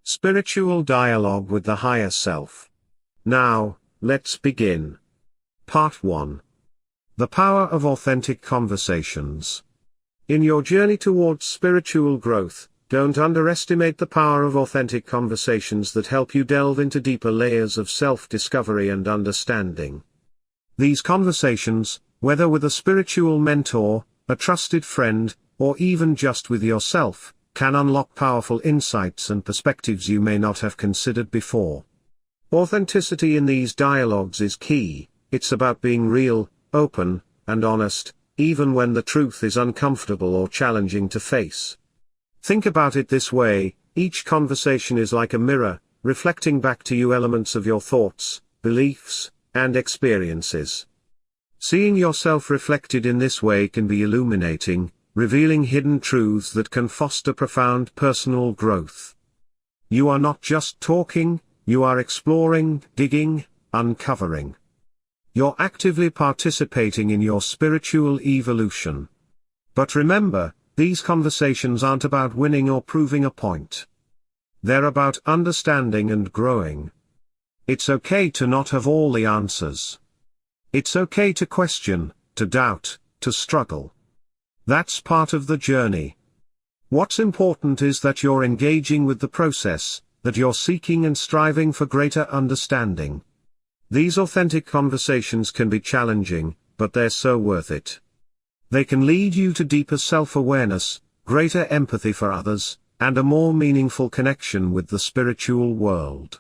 Spiritual dialogue with the higher self. Now, let's begin. Part 1. The power of authentic conversations. In your journey towards spiritual growth, don't underestimate the power of authentic conversations that help you delve into deeper layers of self-discovery and understanding. These conversations, whether with a spiritual mentor, a trusted friend, or even just with yourself, can unlock powerful insights and perspectives you may not have considered before. Authenticity in these dialogues is key. It's about being real, open, and honest, even when the truth is uncomfortable or challenging to face. Think about it this way: each conversation is like a mirror, reflecting back to you elements of your thoughts, beliefs, and experiences. Seeing yourself reflected in this way can be illuminating, revealing hidden truths that can foster profound personal growth. You are not just talking, you are exploring, digging, uncovering. You're actively participating in your spiritual evolution. But remember, these conversations aren't about winning or proving a point. They're about understanding and growing. It's okay to not have all the answers. It's okay to question, to doubt, to struggle. That's part of the journey. What's important is that you're engaging with the process, that you're seeking and striving for greater understanding. These authentic conversations can be challenging, but they're so worth it. They can lead you to deeper self-awareness, greater empathy for others, and a more meaningful connection with the spiritual world.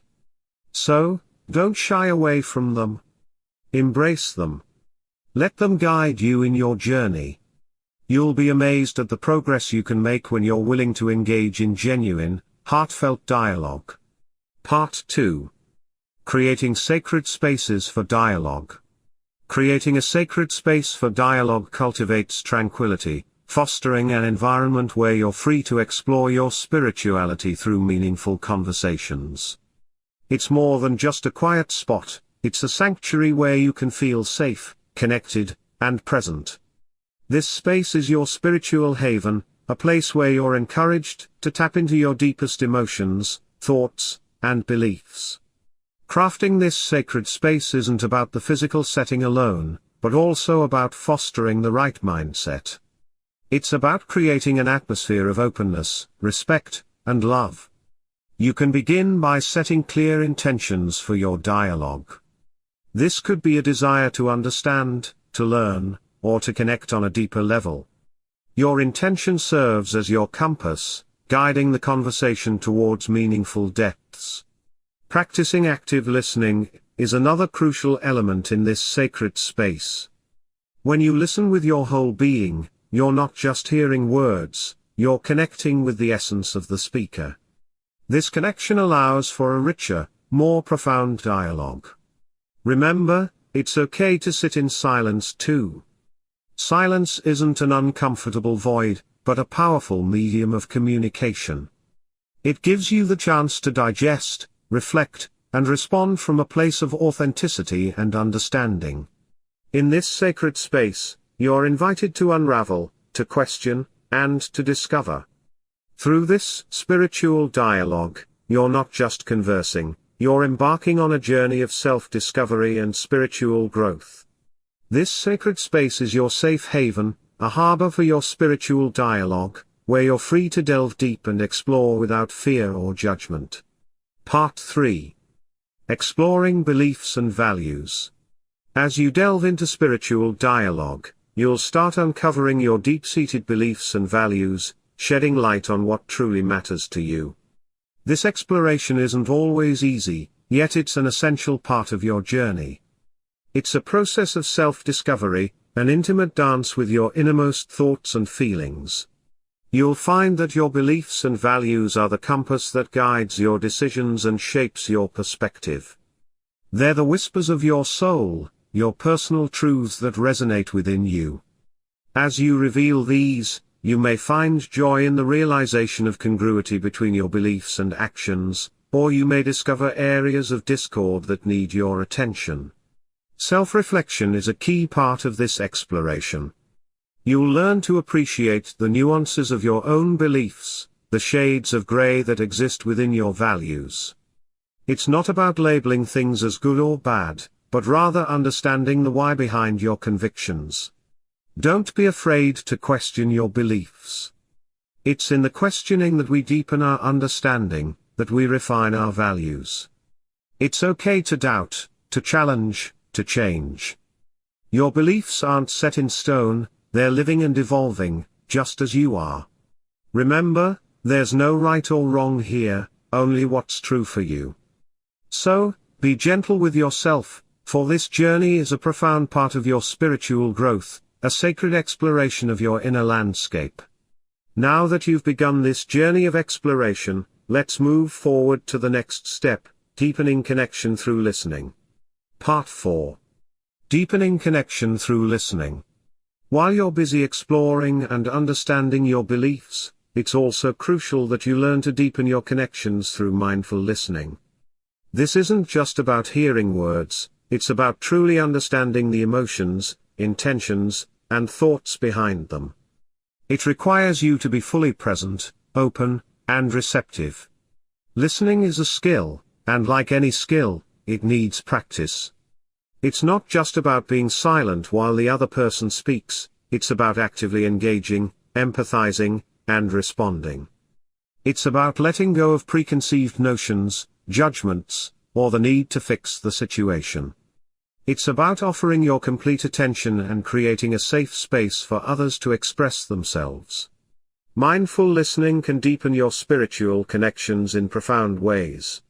So, don't shy away from them. Embrace them. Let them guide you in your journey. You'll be amazed at the progress you can make when you're willing to engage in genuine, heartfelt dialogue. Part 2. Creating sacred spaces for dialogue. Creating a sacred space for dialogue cultivates tranquility, fostering an environment where you're free to explore your spirituality through meaningful conversations. It's more than just a quiet spot, it's a sanctuary where you can feel safe, connected, and present. This space is your spiritual haven, a place where you're encouraged to tap into your deepest emotions, thoughts, and beliefs. Crafting this sacred space isn't about the physical setting alone, but also about fostering the right mindset. It's about creating an atmosphere of openness, respect, and love. You can begin by setting clear intentions for your dialogue. This could be a desire to understand, to learn, or to connect on a deeper level. Your intention serves as your compass, guiding the conversation towards meaningful depths. Practicing active listening is another crucial element in this sacred space. When you listen with your whole being, you're not just hearing words, you're connecting with the essence of the speaker. This connection allows for a richer, more profound dialogue. Remember, it's okay to sit in silence too. Silence isn't an uncomfortable void, but a powerful medium of communication. It gives you the chance to digest, reflect, and respond from a place of authenticity and understanding. In this sacred space, you're invited to unravel, to question, and to discover. Through this spiritual dialogue, you're not just conversing, you're embarking on a journey of self-discovery and spiritual growth. This sacred space is your safe haven, a harbor for your spiritual dialogue, where you're free to delve deep and explore without fear or judgment. Part 3. Exploring beliefs and values. As you delve into spiritual dialogue, you'll start uncovering your deep-seated beliefs and values, shedding light on what truly matters to you. This exploration isn't always easy, yet it's an essential part of your journey. It's a process of self-discovery, an intimate dance with your innermost thoughts and feelings. You'll find that your beliefs and values are the compass that guides your decisions and shapes your perspective. They're the whispers of your soul, your personal truths that resonate within you. As you reveal these, you may find joy in the realization of congruity between your beliefs and actions, or you may discover areas of discord that need your attention. Self-reflection is a key part of this exploration. You'll learn to appreciate the nuances of your own beliefs, the shades of gray that exist within your values. It's not about labeling things as good or bad, but rather understanding the why behind your convictions. Don't be afraid to question your beliefs. It's in the questioning that we deepen our understanding, that we refine our values. It's okay to doubt, to challenge, to change. Your beliefs aren't set in stone, they're living and evolving, just as you are. Remember, there's no right or wrong here, only what's true for you. So, be gentle with yourself, for this journey is a profound part of your spiritual growth, a sacred exploration of your inner landscape. Now that you've begun this journey of exploration, let's move forward to the next step, deepening connection through listening. Part 4. Deepening connection through listening. While you're busy exploring and understanding your beliefs, it's also crucial that you learn to deepen your connections through mindful listening. This isn't just about hearing words, it's about truly understanding the emotions, intentions, and thoughts behind them. It requires you to be fully present, open, and receptive. Listening is a skill, and like any skill, it needs practice. It's not just about being silent while the other person speaks, it's about actively engaging, empathizing, and responding. It's about letting go of preconceived notions, judgments, or the need to fix the situation. It's about offering your complete attention and creating a safe space for others to express themselves. Mindful listening can deepen your spiritual connections in profound ways.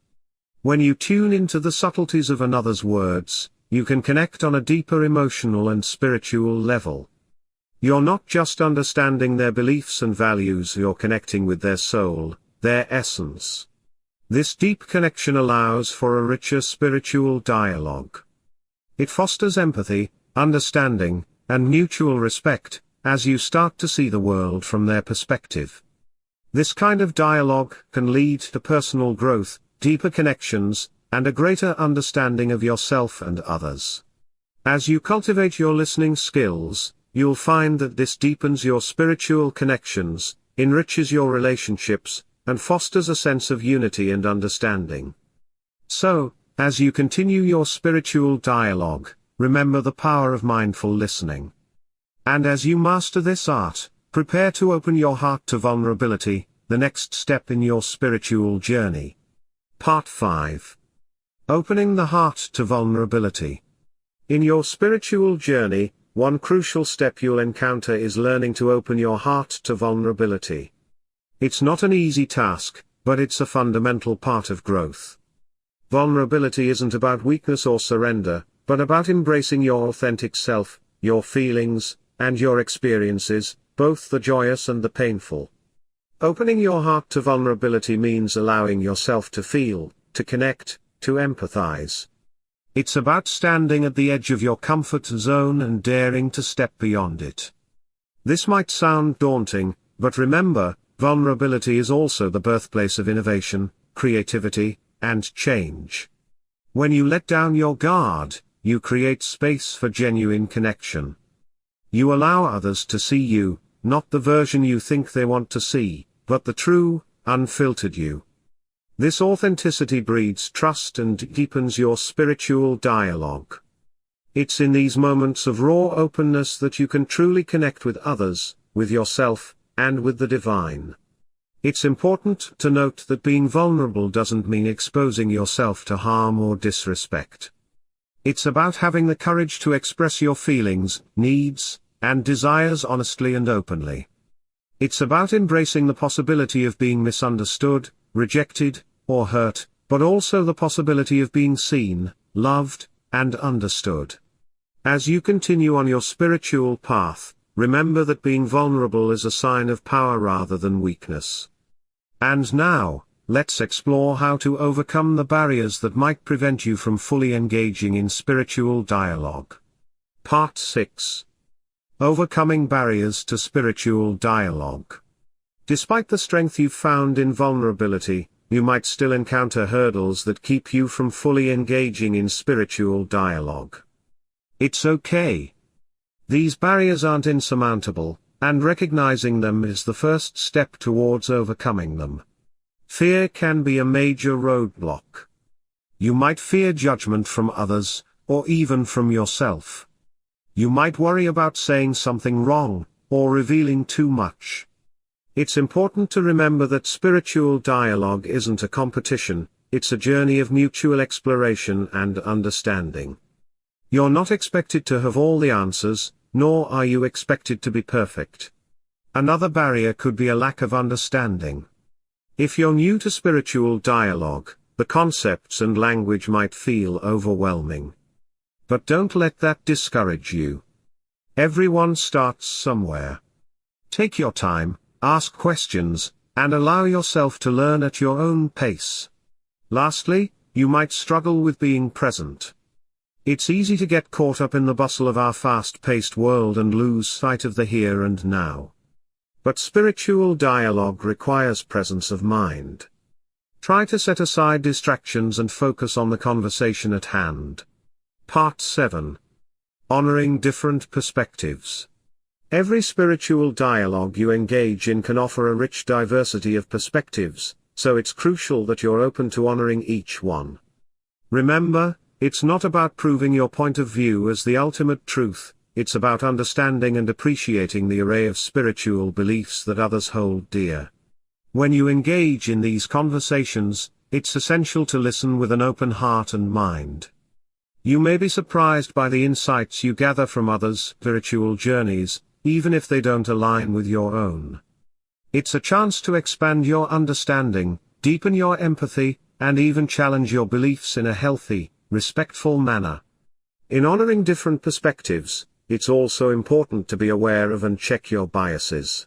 When you tune into the subtleties of another's words, you can connect on a deeper emotional and spiritual level. You're not just understanding their beliefs and values, you're connecting with their soul, their essence. This deep connection allows for a richer spiritual dialogue. It fosters empathy, understanding, and mutual respect, as you start to see the world from their perspective. This kind of dialogue can lead to personal growth, deeper connections, and a greater understanding of yourself and others. As you cultivate your listening skills, you'll find that this deepens your spiritual connections, enriches your relationships, and fosters a sense of unity and understanding. So, as you continue your spiritual dialogue, remember the power of mindful listening. And as you master this art, prepare to open your heart to vulnerability, the next step in your spiritual journey. Part 5. Opening the heart to vulnerability. In your spiritual journey, one crucial step you'll encounter is learning to open your heart to vulnerability. It's not an easy task, but it's a fundamental part of growth. Vulnerability isn't about weakness or surrender, but about embracing your authentic self, your feelings, and your experiences, both the joyous and the painful. Opening your heart to vulnerability means allowing yourself to feel, to connect, to empathize. It's about standing at the edge of your comfort zone and daring to step beyond it. This might sound daunting, but remember, vulnerability is also the birthplace of innovation, creativity, and change. When you let down your guard, you create space for genuine connection. You allow others to see you, not the version you think they want to see, but the true, unfiltered you. This authenticity breeds trust and deepens your spiritual dialogue. It's in these moments of raw openness that you can truly connect with others, with yourself, and with the divine. It's important to note that being vulnerable doesn't mean exposing yourself to harm or disrespect. It's about having the courage to express your feelings, needs, and desires honestly and openly. It's about embracing the possibility of being misunderstood, rejected, or hurt, but also the possibility of being seen, loved, and understood. As you continue on your spiritual path, remember that being vulnerable is a sign of power rather than weakness. And now, let's explore how to overcome the barriers that might prevent you from fully engaging in spiritual dialogue. Part 6. Overcoming barriers to spiritual dialogue. Despite the strength you've found in vulnerability, you might still encounter hurdles that keep you from fully engaging in spiritual dialogue. It's okay. These barriers aren't insurmountable, and recognizing them is the first step towards overcoming them. Fear can be a major roadblock. You might fear judgment from others, or even from yourself. You might worry about saying something wrong, or revealing too much. It's important to remember that spiritual dialogue isn't a competition, it's a journey of mutual exploration and understanding. You're not expected to have all the answers, nor are you expected to be perfect. Another barrier could be a lack of understanding. If you're new to spiritual dialogue, the concepts and language might feel overwhelming. But don't let that discourage you. Everyone starts somewhere. Take your time, ask questions, and allow yourself to learn at your own pace. Lastly, you might struggle with being present. It's easy to get caught up in the bustle of our fast-paced world and lose sight of the here and now. But spiritual dialogue requires presence of mind. Try to set aside distractions and focus on the conversation at hand. Part 7. Honoring different perspectives. Every spiritual dialogue you engage in can offer a rich diversity of perspectives, so it's crucial that you're open to honoring each one. Remember, it's not about proving your point of view as the ultimate truth, it's about understanding and appreciating the array of spiritual beliefs that others hold dear. When you engage in these conversations, it's essential to listen with an open heart and mind. You may be surprised by the insights you gather from others' spiritual journeys, even if they don't align with your own. It's a chance to expand your understanding, deepen your empathy, and even challenge your beliefs in a healthy, respectful manner. In honoring different perspectives, it's also important to be aware of and check your biases.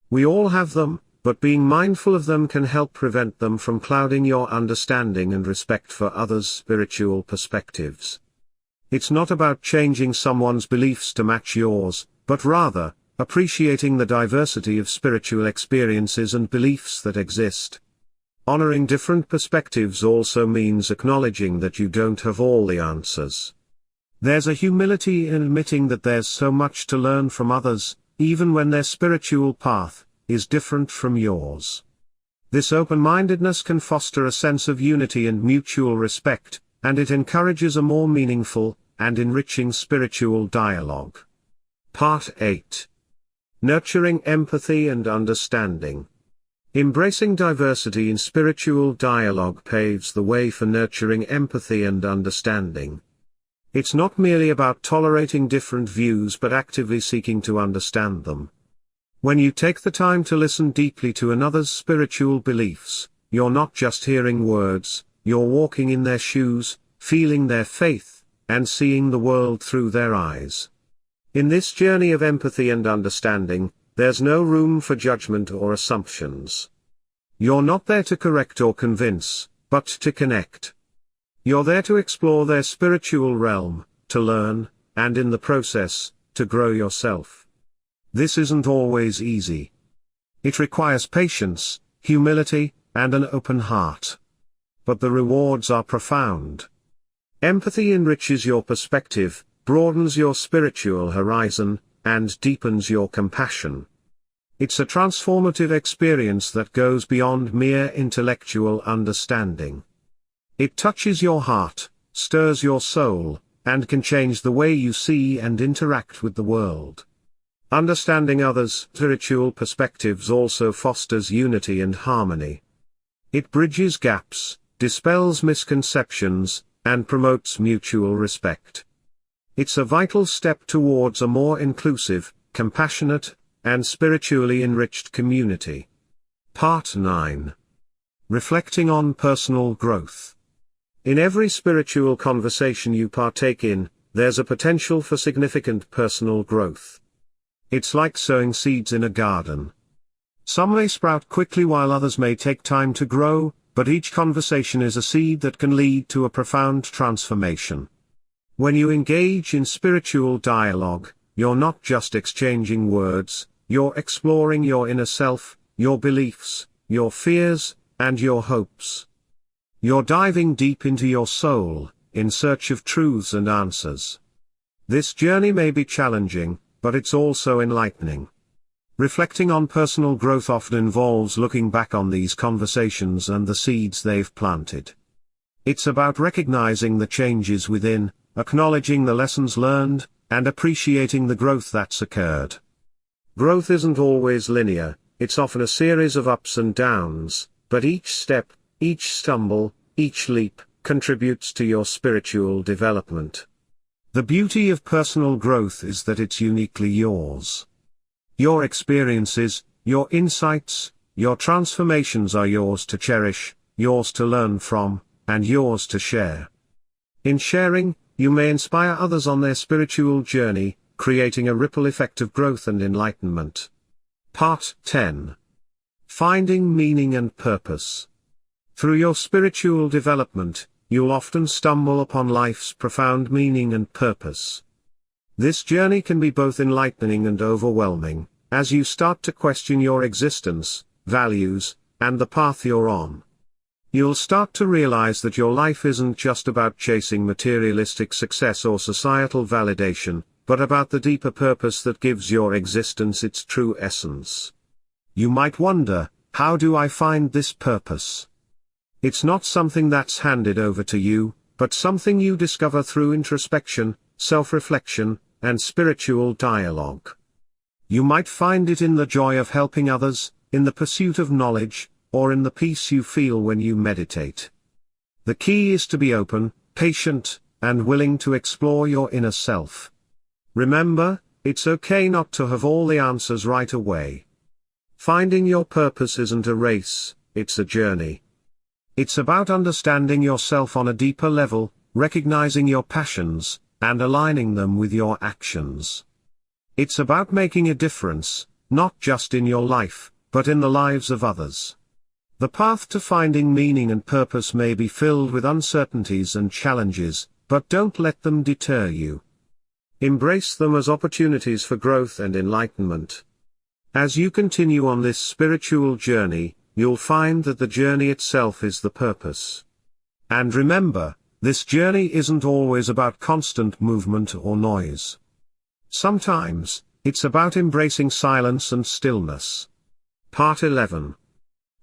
We all have them, but being mindful of them can help prevent them from clouding your understanding and respect for others' spiritual perspectives. It's not about changing someone's beliefs to match yours, but rather, appreciating the diversity of spiritual experiences and beliefs that exist. Honoring different perspectives also means acknowledging that you don't have all the answers. There's a humility in admitting that there's so much to learn from others, even when their spiritual path is different from yours. This open-mindedness can foster a sense of unity and mutual respect, and it encourages a more meaningful and enriching spiritual dialogue. Part 8. Nurturing empathy and understanding. Embracing diversity in spiritual dialogue paves the way for nurturing empathy and understanding. It's not merely about tolerating different views but actively seeking to understand them. When you take the time to listen deeply to another's spiritual beliefs, you're not just hearing words, you're walking in their shoes, feeling their faith, and seeing the world through their eyes. In this journey of empathy and understanding, there's no room for judgment or assumptions. You're not there to correct or convince, but to connect. You're there to explore their spiritual realm, to learn, and in the process, to grow yourself. This isn't always easy. It requires patience, humility, and an open heart. But the rewards are profound. Empathy enriches your perspective, broadens your spiritual horizon, and deepens your compassion. It's a transformative experience that goes beyond mere intellectual understanding. It touches your heart, stirs your soul, and can change the way you see and interact with the world. Understanding others' spiritual perspectives also fosters unity and harmony. It bridges gaps, dispels misconceptions, and promotes mutual respect. It's a vital step towards a more inclusive, compassionate, and spiritually enriched community. Part 9. Reflecting on personal growth. In every spiritual conversation you partake in, there's a potential for significant personal growth. It's like sowing seeds in a garden. Some may sprout quickly while others may take time to grow, but each conversation is a seed that can lead to a profound transformation. When you engage in spiritual dialogue, you're not just exchanging words, you're exploring your inner self, your beliefs, your fears, and your hopes. You're diving deep into your soul, in search of truths and answers. This journey may be challenging, but it's also enlightening. Reflecting on personal growth often involves looking back on these conversations and the seeds they've planted. It's about recognizing the changes within, acknowledging the lessons learned, and appreciating the growth that's occurred. Growth isn't always linear, it's often a series of ups and downs, but each step, each stumble, each leap, contributes to your spiritual development. The beauty of personal growth is that it's uniquely yours. Your experiences, your insights, your transformations are yours to cherish, yours to learn from, and yours to share. In sharing, you may inspire others on their spiritual journey, creating a ripple effect of growth and enlightenment. Part 10. Finding Meaning and Purpose. Through your spiritual development, you'll often stumble upon life's profound meaning and purpose. This journey can be both enlightening and overwhelming, as you start to question your existence, values, and the path you're on. You'll start to realize that your life isn't just about chasing materialistic success or societal validation, but about the deeper purpose that gives your existence its true essence. You might wonder, how do I find this purpose? It's not something that's handed over to you, but something you discover through introspection, self-reflection, and spiritual dialogue. You might find it in the joy of helping others, in the pursuit of knowledge, or in the peace you feel when you meditate. The key is to be open, patient, and willing to explore your inner self. Remember, it's okay not to have all the answers right away. Finding your purpose isn't a race, it's a journey. It's about understanding yourself on a deeper level, recognizing your passions, and aligning them with your actions. It's about making a difference, not just in your life, but in the lives of others. The path to finding meaning and purpose may be filled with uncertainties and challenges, but don't let them deter you. Embrace them as opportunities for growth and enlightenment. As you continue on this spiritual journey, you'll find that the journey itself is the purpose. And remember, this journey isn't always about constant movement or noise. Sometimes, it's about embracing silence and stillness. Part 11.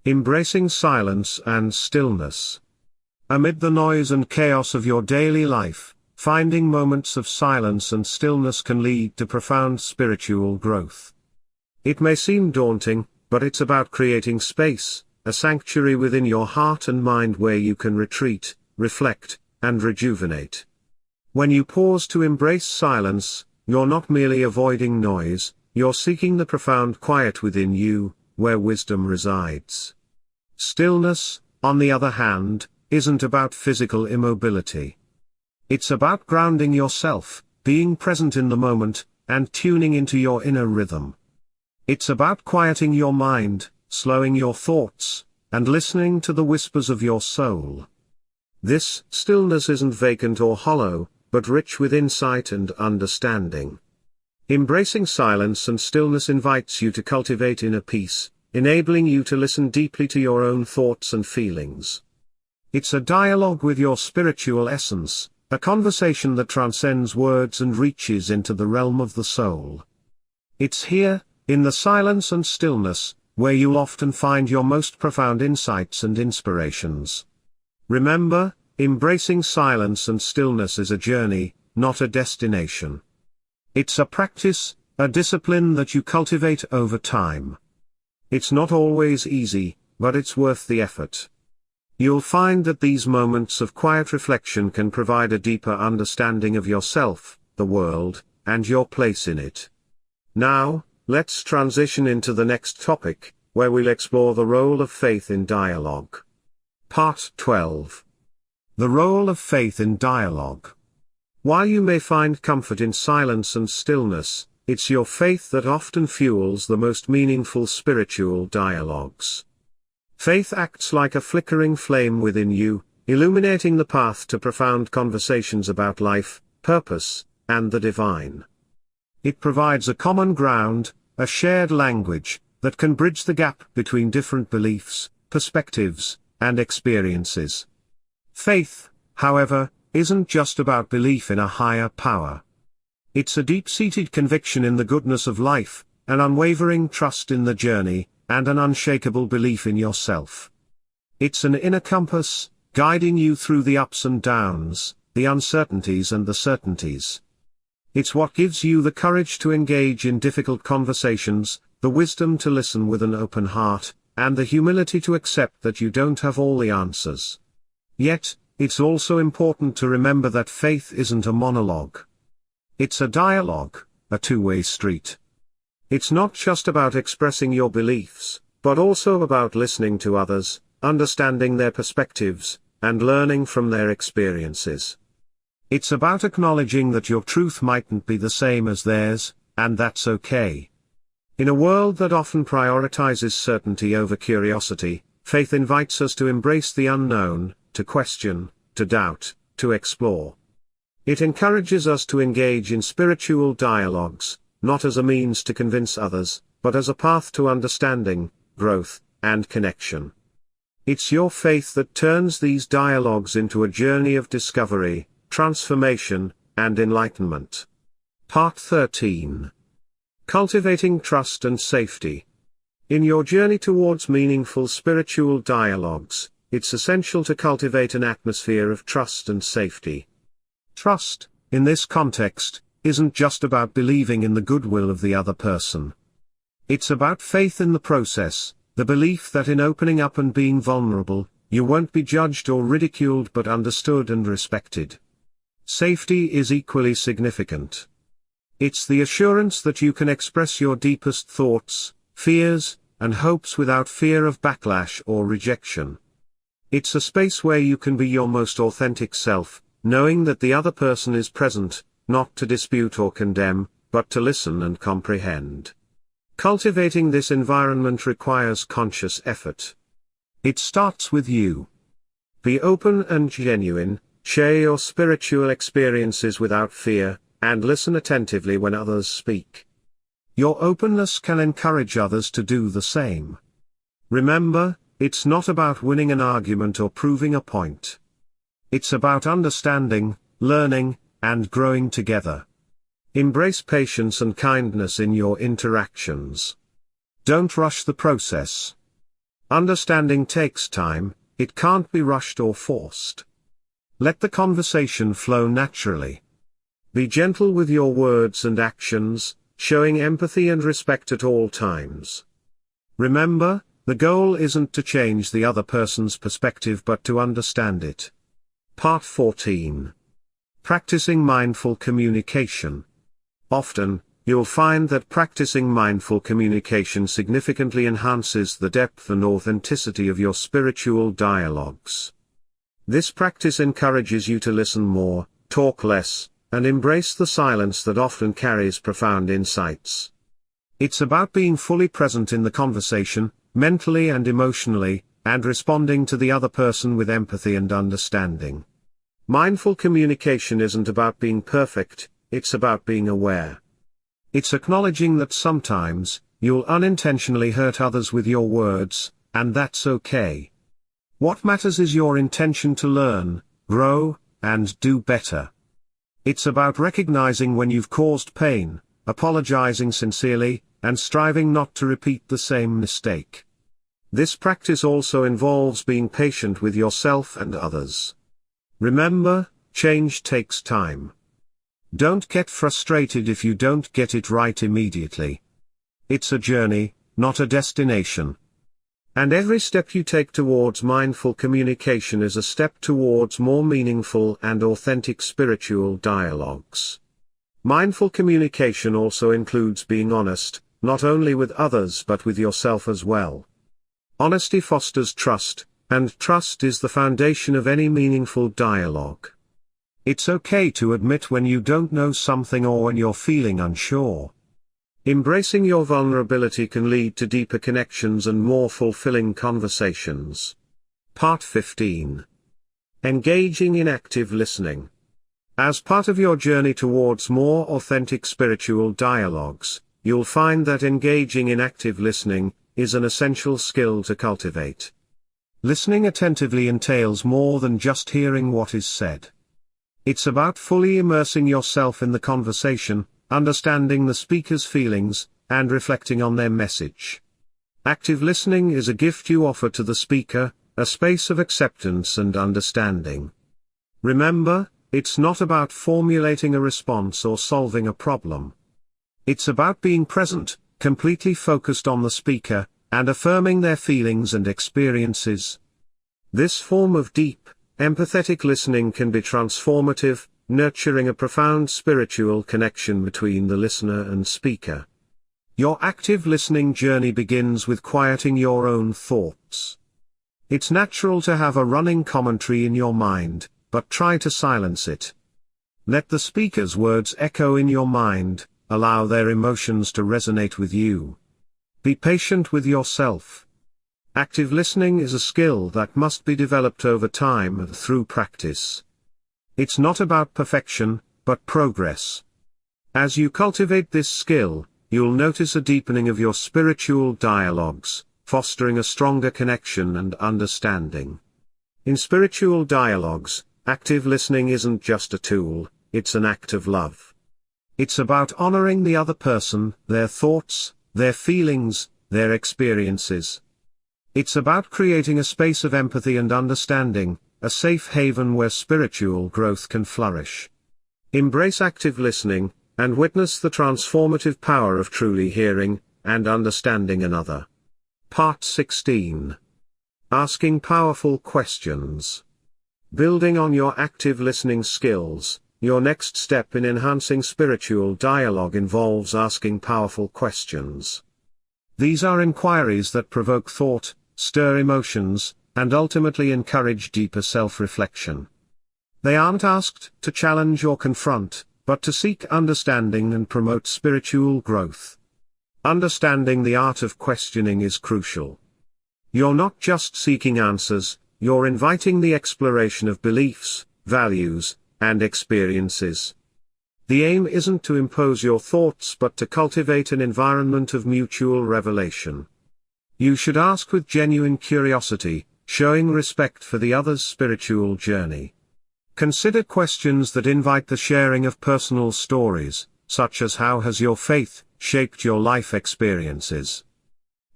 Embracing Silence and Stillness. Amid the noise and chaos of your daily life, finding moments of silence and stillness can lead to profound spiritual growth. It may seem daunting, but it's about creating space, a sanctuary within your heart and mind where you can retreat, reflect, and rejuvenate. When you pause to embrace silence, you're not merely avoiding noise, you're seeking the profound quiet within you, where wisdom resides. Stillness, on the other hand, isn't about physical immobility. It's about grounding yourself, being present in the moment, and tuning into your inner rhythm. It's about quieting your mind, slowing your thoughts, and listening to the whispers of your soul. This stillness isn't vacant or hollow, but rich with insight and understanding. Embracing silence and stillness invites you to cultivate inner peace, enabling you to listen deeply to your own thoughts and feelings. It's a dialogue with your spiritual essence, a conversation that transcends words and reaches into the realm of the soul. It's here, in the silence and stillness, where you'll often find your most profound insights and inspirations. Remember, embracing silence and stillness is a journey, not a destination. It's a practice, a discipline that you cultivate over time. It's not always easy, but it's worth the effort. You'll find that these moments of quiet reflection can provide a deeper understanding of yourself, the world, and your place in it. Now, let's transition into the next topic, where we'll explore the role of faith in dialogue. Part 12. The role of faith in dialogue. While you may find comfort in silence and stillness, it's your faith that often fuels the most meaningful spiritual dialogues. Faith acts like a flickering flame within you, illuminating the path to profound conversations about life, purpose, and the divine. It provides a common ground, a shared language, that can bridge the gap between different beliefs, perspectives, and experiences. Faith, however, isn't just about belief in a higher power. It's a deep-seated conviction in the goodness of life, an unwavering trust in the journey, and an unshakable belief in yourself. It's an inner compass, guiding you through the ups and downs, the uncertainties and the certainties. It's what gives you the courage to engage in difficult conversations, the wisdom to listen with an open heart, and the humility to accept that you don't have all the answers. Yet, it's also important to remember that faith isn't a monologue. It's a dialogue, a two-way street. It's not just about expressing your beliefs, but also about listening to others, understanding their perspectives, and learning from their experiences. It's about acknowledging that your truth mightn't be the same as theirs, and that's okay. In a world that often prioritizes certainty over curiosity, faith invites us to embrace the unknown, to question, to doubt, to explore. It encourages us to engage in spiritual dialogues, not as a means to convince others, but as a path to understanding, growth, and connection. It's your faith that turns these dialogues into a journey of discovery, transformation, and enlightenment. Part 13. Cultivating Trust and Safety. In your journey towards meaningful spiritual dialogues, it's essential to cultivate an atmosphere of trust and safety. Trust, in this context, isn't just about believing in the goodwill of the other person. It's about faith in the process, the belief that in opening up and being vulnerable, you won't be judged or ridiculed but understood and respected. Safety is equally significant. It's the assurance that you can express your deepest thoughts, fears, and hopes without fear of backlash or rejection. It's a space where you can be your most authentic self, knowing that the other person is present, not to dispute or condemn, but to listen and comprehend. Cultivating this environment requires conscious effort. It starts with you. Be open and genuine, share your spiritual experiences without fear, and listen attentively when others speak. Your openness can encourage others to do the same. Remember, it's not about winning an argument or proving a point. It's about understanding, learning, and growing together. Embrace patience and kindness in your interactions. Don't rush the process. Understanding takes time, it can't be rushed or forced. Let the conversation flow naturally. Be gentle with your words and actions, showing empathy and respect at all times. Remember, the goal isn't to change the other person's perspective but to understand it. Part 14. Practicing mindful communication. Often, you'll find that practicing mindful communication significantly enhances the depth and authenticity of your spiritual dialogues. This practice encourages you to listen more, talk less, and embrace the silence that often carries profound insights. It's about being fully present in the conversation, mentally and emotionally, and responding to the other person with empathy and understanding. Mindful communication isn't about being perfect, it's about being aware. It's acknowledging that sometimes, you'll unintentionally hurt others with your words, and that's okay. What matters is your intention to learn, grow, and do better. It's about recognizing when you've caused pain, apologizing sincerely, and striving not to repeat the same mistake. This practice also involves being patient with yourself and others. Remember, change takes time. Don't get frustrated if you don't get it right immediately. It's a journey, not a destination. And every step you take towards mindful communication is a step towards more meaningful and authentic spiritual dialogues. Mindful communication also includes being honest, not only with others but with yourself as well. Honesty fosters trust, and trust is the foundation of any meaningful dialogue. It's okay to admit when you don't know something or when you're feeling unsure. Embracing your vulnerability can lead to deeper connections and more fulfilling conversations. Part 15. Engaging in active listening. As part of your journey towards more authentic spiritual dialogues, you'll find that engaging in active listening is an essential skill to cultivate. Listening attentively entails more than just hearing what is said. It's about fully immersing yourself in the conversation, understanding the speaker's feelings, and reflecting on their message. Active listening is a gift you offer to the speaker, a space of acceptance and understanding. Remember, it's not about formulating a response or solving a problem. It's about being present, completely focused on the speaker, and affirming their feelings and experiences. This form of deep, empathetic listening can be transformative, nurturing a profound spiritual connection between the listener and speaker. Your active listening journey begins with quieting your own thoughts. It's natural to have a running commentary in your mind, but try to silence it. Let the speaker's words echo in your mind, allow their emotions to resonate with you. Be patient with yourself. Active listening is a skill that must be developed over time and through practice. It's not about perfection, but progress. As you cultivate this skill, you'll notice a deepening of your spiritual dialogues, fostering a stronger connection and understanding. In spiritual dialogues, active listening isn't just a tool, it's an act of love. It's about honoring the other person, their thoughts, their feelings, their experiences. It's about creating a space of empathy and understanding, a safe haven where spiritual growth can flourish. Embrace active listening, and witness the transformative power of truly hearing and understanding another. Part 16. Asking powerful questions. Building on your active listening skills, your next step in enhancing spiritual dialogue involves asking powerful questions. These are inquiries that provoke thought, stir emotions, and ultimately encourage deeper self-reflection. They aren't asked to challenge or confront, but to seek understanding and promote spiritual growth. Understanding the art of questioning is crucial. You're not just seeking answers, you're inviting the exploration of beliefs, values, and experiences. The aim isn't to impose your thoughts but to cultivate an environment of mutual revelation. You should ask with genuine curiosity, showing respect for the other's spiritual journey. Consider questions that invite the sharing of personal stories, such as how has your faith shaped your life experiences?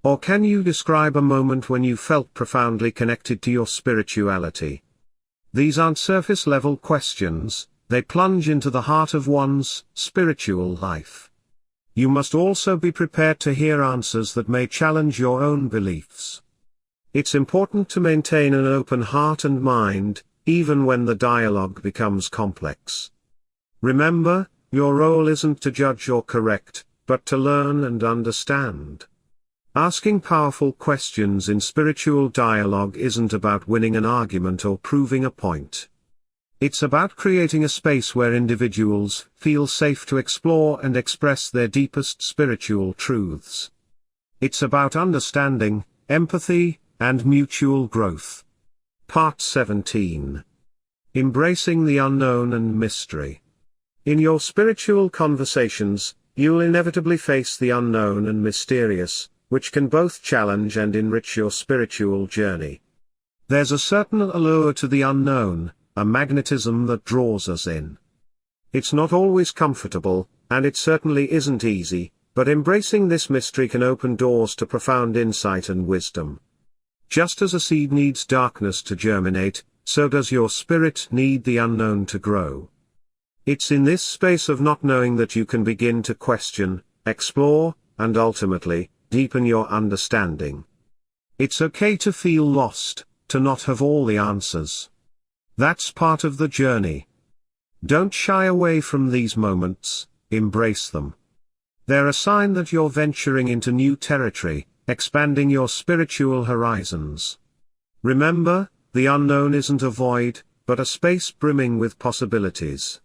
Or can you describe a moment when you felt profoundly connected to your spirituality? These aren't surface-level questions, they plunge into the heart of one's spiritual life. You must also be prepared to hear answers that may challenge your own beliefs. It's important to maintain an open heart and mind, even when the dialogue becomes complex. Remember, your role isn't to judge or correct, but to learn and understand. Asking powerful questions in spiritual dialogue isn't about winning an argument or proving a point. It's about creating a space where individuals feel safe to explore and express their deepest spiritual truths. It's about understanding, empathy, and mutual growth. Part 17. Embracing the unknown and mystery. In your spiritual conversations, you'll inevitably face the unknown and mysterious, which can both challenge and enrich your spiritual journey. There's a certain allure to the unknown, a magnetism that draws us in. It's not always comfortable, and it certainly isn't easy, but embracing this mystery can open doors to profound insight and wisdom. Just as a seed needs darkness to germinate, so does your spirit need the unknown to grow. It's in this space of not knowing that you can begin to question, explore, and ultimately, deepen your understanding. It's okay to feel lost, to not have all the answers. That's part of the journey. Don't shy away from these moments, embrace them. They're a sign that you're venturing into new territory, expanding your spiritual horizons. Remember, the unknown isn't a void, but a space brimming with possibilities.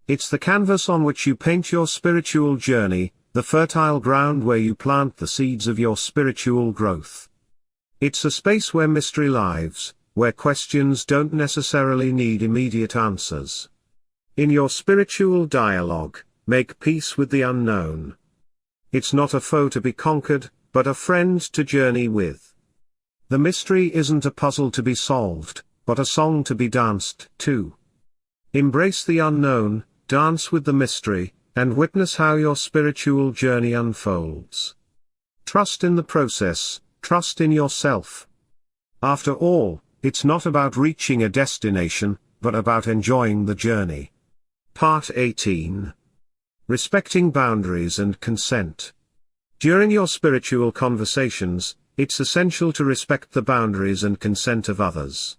It's the canvas on which you paint your spiritual journey, the fertile ground where you plant the seeds of your spiritual growth. It's a space where mystery lives, where questions don't necessarily need immediate answers. In your spiritual dialogue, make peace with the unknown. It's not a foe to be conquered, but a friend to journey with. The mystery isn't a puzzle to be solved, but a song to be danced to. Embrace the unknown, dance with the mystery, and witness how your spiritual journey unfolds. Trust in the process, trust in yourself. After all, it's not about reaching a destination, but about enjoying the journey. Part 18. Respecting boundaries and consent. During your spiritual conversations, it's essential to respect the boundaries and consent of others.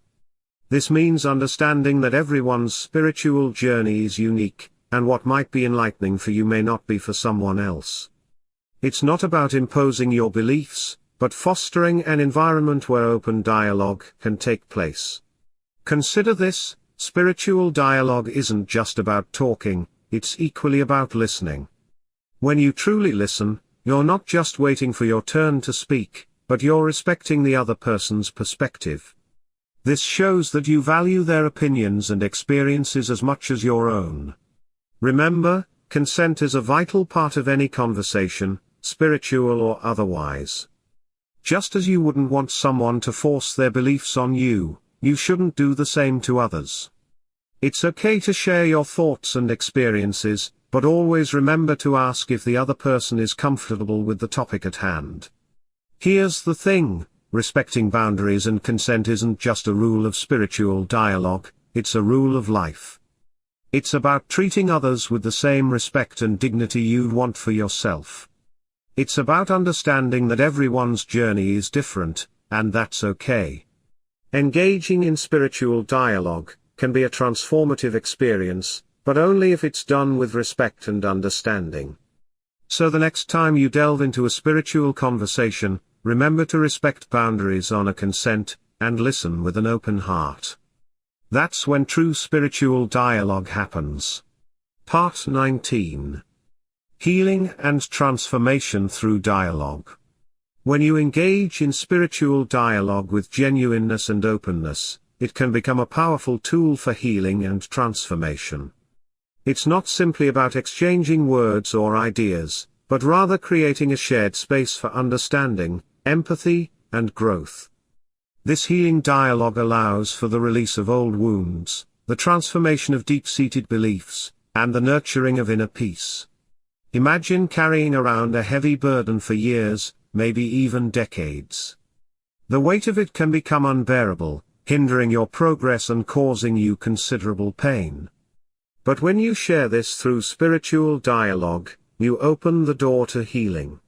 This means understanding that everyone's spiritual journey is unique, and what might be enlightening for you may not be for someone else. It's not about imposing your beliefs, but fostering an environment where open dialogue can take place. Consider this: spiritual dialogue isn't just about talking, it's equally about listening. When you truly listen, you're not just waiting for your turn to speak, but you're respecting the other person's perspective. This shows that you value their opinions and experiences as much as your own. Remember, consent is a vital part of any conversation, spiritual or otherwise. Just as you wouldn't want someone to force their beliefs on you, you shouldn't do the same to others. It's okay to share your thoughts and experiences, but always remember to ask if the other person is comfortable with the topic at hand. Here's the thing: respecting boundaries and consent isn't just a rule of spiritual dialogue, it's a rule of life. It's about treating others with the same respect and dignity you'd want for yourself. It's about understanding that everyone's journey is different, and that's okay. Engaging in spiritual dialogue can be a transformative experience, but only if it's done with respect and understanding. So the next time you delve into a spiritual conversation, remember to respect boundaries, honor consent, and listen with an open heart. That's when true spiritual dialogue happens. Part 19. Healing and transformation through dialogue. When you engage in spiritual dialogue with genuineness and openness, it can become a powerful tool for healing and transformation. It's not simply about exchanging words or ideas, but rather creating a shared space for understanding, empathy, and growth. This healing dialogue allows for the release of old wounds, the transformation of deep-seated beliefs, and the nurturing of inner peace. Imagine carrying around a heavy burden for years, maybe even decades. The weight of it can become unbearable, hindering your progress and causing you considerable pain. But when you share this through spiritual dialogue, you open the door to healing.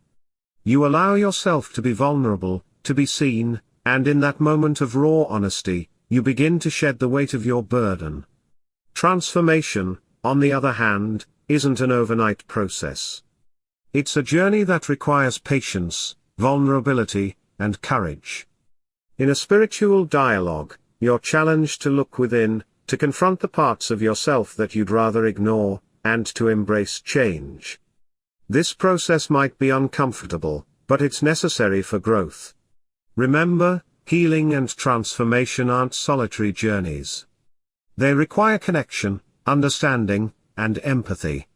You allow yourself to be vulnerable, to be seen, and in that moment of raw honesty, you begin to shed the weight of your burden. Transformation, on the other hand, isn't an overnight process. It's a journey that requires patience, vulnerability, and courage. In a spiritual dialogue, you're challenged to look within, to confront the parts of yourself that you'd rather ignore, and to embrace change. This process might be uncomfortable, but it's necessary for growth. Remember, healing and transformation aren't solitary journeys. They require connection, understanding, and empathy.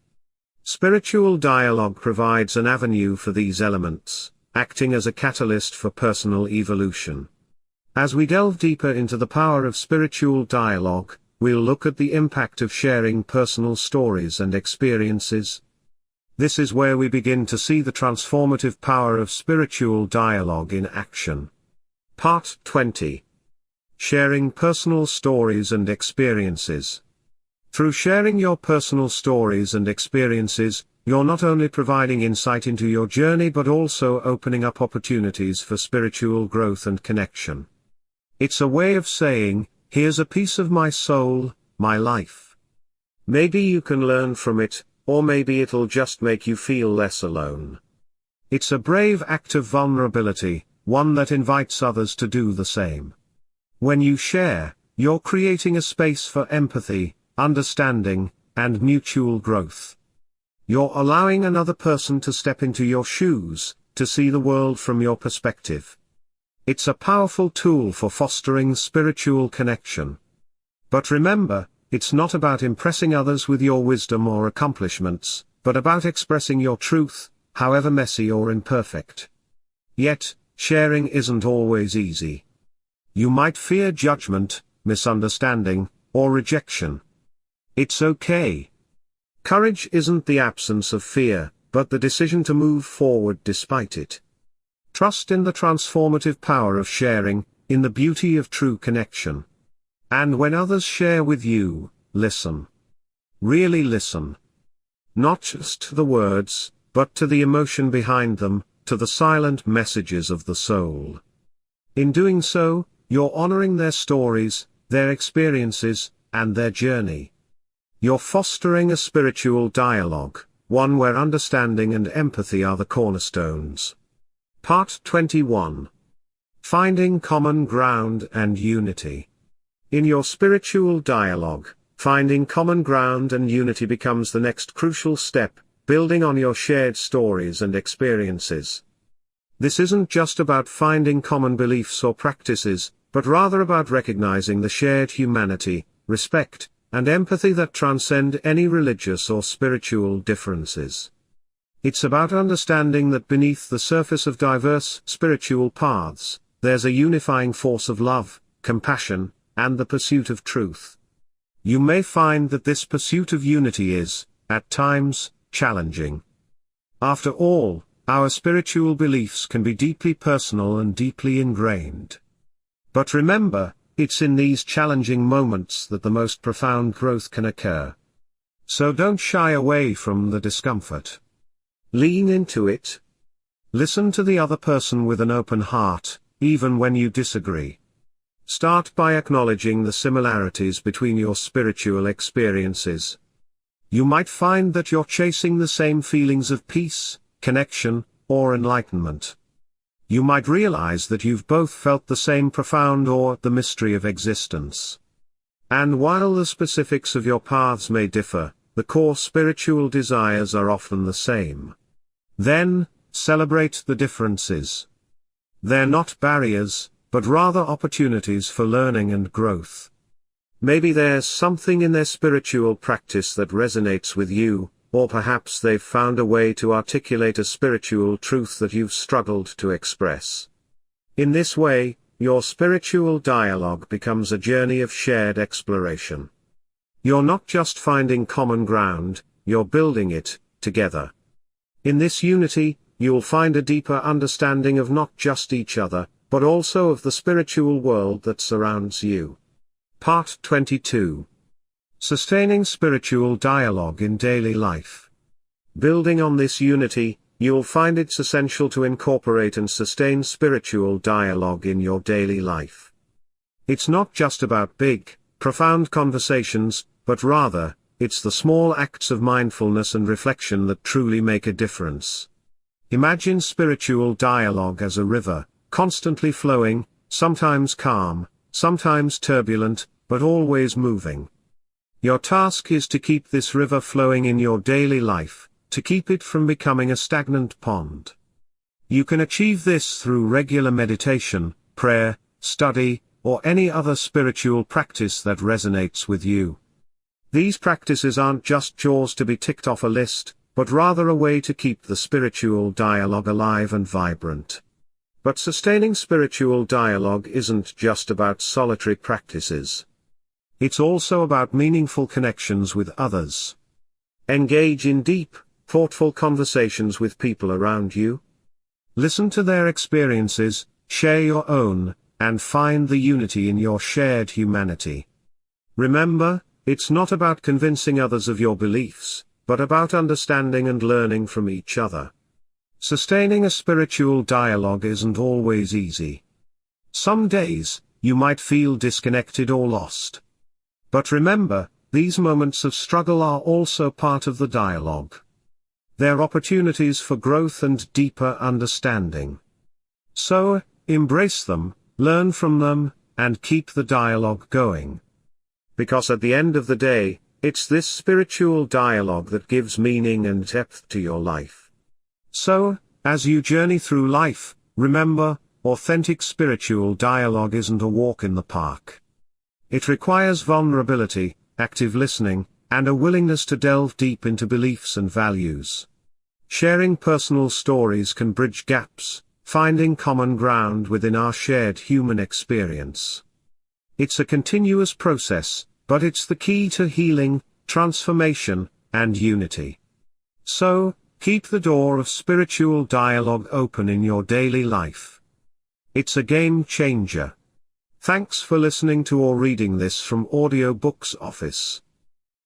Spiritual dialogue provides an avenue for these elements, acting as a catalyst for personal evolution. As we delve deeper into the power of spiritual dialogue, we'll look at the impact of sharing personal stories and experiences. This is where we begin to see the transformative power of spiritual dialogue in action. Part 20. Sharing personal stories and experiences. Through sharing your personal stories and experiences, you're not only providing insight into your journey but also opening up opportunities for spiritual growth and connection. It's a way of saying, here's a piece of my soul, my life. Maybe you can learn from it, or maybe it'll just make you feel less alone. It's a brave act of vulnerability, one that invites others to do the same. When you share, you're creating a space for empathy, understanding, and mutual growth. You're allowing another person to step into your shoes, to see the world from your perspective. It's a powerful tool for fostering spiritual connection. But remember, it's not about impressing others with your wisdom or accomplishments, but about expressing your truth, however messy or imperfect. Yet, sharing isn't always easy. You might fear judgment, misunderstanding, or rejection. It's okay. Courage isn't the absence of fear, but the decision to move forward despite it. Trust in the transformative power of sharing, in the beauty of true connection. And when others share with you, listen. Really listen. Not just to the words, but to the emotion behind them, to the silent messages of the soul. In doing so, you're honoring their stories, their experiences, and their journey. You're fostering a spiritual dialogue, one where understanding and empathy are the cornerstones. Part 21. Finding common ground and unity. In your spiritual dialogue, finding common ground and unity becomes the next crucial step, building on your shared stories and experiences. This isn't just about finding common beliefs or practices, but rather about recognizing the shared humanity, respect, and empathy that transcend any religious or spiritual differences. It's about understanding that beneath the surface of diverse spiritual paths, there's a unifying force of love, compassion, and the pursuit of truth. You may find that this pursuit of unity is, at times, challenging. After all, our spiritual beliefs can be deeply personal and deeply ingrained. But remember, it's in these challenging moments that the most profound growth can occur. So don't shy away from the discomfort. Lean into it. Listen to the other person with an open heart, even when you disagree. Start by acknowledging the similarities between your spiritual experiences. You might find that you're chasing the same feelings of peace, connection, or enlightenment. You might realize that you've both felt the same profound awe at the mystery of existence. And while the specifics of your paths may differ, the core spiritual desires are often the same. Then, celebrate the differences. They're not barriers, but rather opportunities for learning and growth. Maybe there's something in their spiritual practice that resonates with you, or perhaps they've found a way to articulate a spiritual truth that you've struggled to express. In this way, your spiritual dialogue becomes a journey of shared exploration. You're not just finding common ground, you're building it, together. In this unity, you'll find a deeper understanding of not just each other, but also of the spiritual world that surrounds you. Part 22. Sustaining spiritual dialogue in daily life. Building on this unity, you'll find it's essential to incorporate and sustain spiritual dialogue in your daily life. It's not just about big, profound conversations, but rather, it's the small acts of mindfulness and reflection that truly make a difference. Imagine spiritual dialogue as a river, constantly flowing, sometimes calm, sometimes turbulent, but always moving. Your task is to keep this river flowing in your daily life, to keep it from becoming a stagnant pond. You can achieve this through regular meditation, prayer, study, or any other spiritual practice that resonates with you. These practices aren't just chores to be ticked off a list, but rather a way to keep the spiritual dialogue alive and vibrant. But sustaining spiritual dialogue isn't just about solitary practices. It's also about meaningful connections with others. Engage in deep, thoughtful conversations with people around you. Listen to their experiences, share your own, and find the unity in your shared humanity. Remember, it's not about convincing others of your beliefs, but about understanding and learning from each other. Sustaining a spiritual dialogue isn't always easy. Some days, you might feel disconnected or lost. But remember, these moments of struggle are also part of the dialogue. They're opportunities for growth and deeper understanding. So, embrace them, learn from them, and keep the dialogue going. Because at the end of the day, it's this spiritual dialogue that gives meaning and depth to your life. So, as you journey through life, remember, authentic spiritual dialogue isn't a walk in the park. It requires vulnerability, active listening, and a willingness to delve deep into beliefs and values. Sharing personal stories can bridge gaps, finding common ground within our shared human experience. It's a continuous process, but it's the key to healing, transformation, and unity. So, keep the door of spiritual dialogue open in your daily life. It's a game changer. Thanks for listening to or reading this from Audiobooks Office.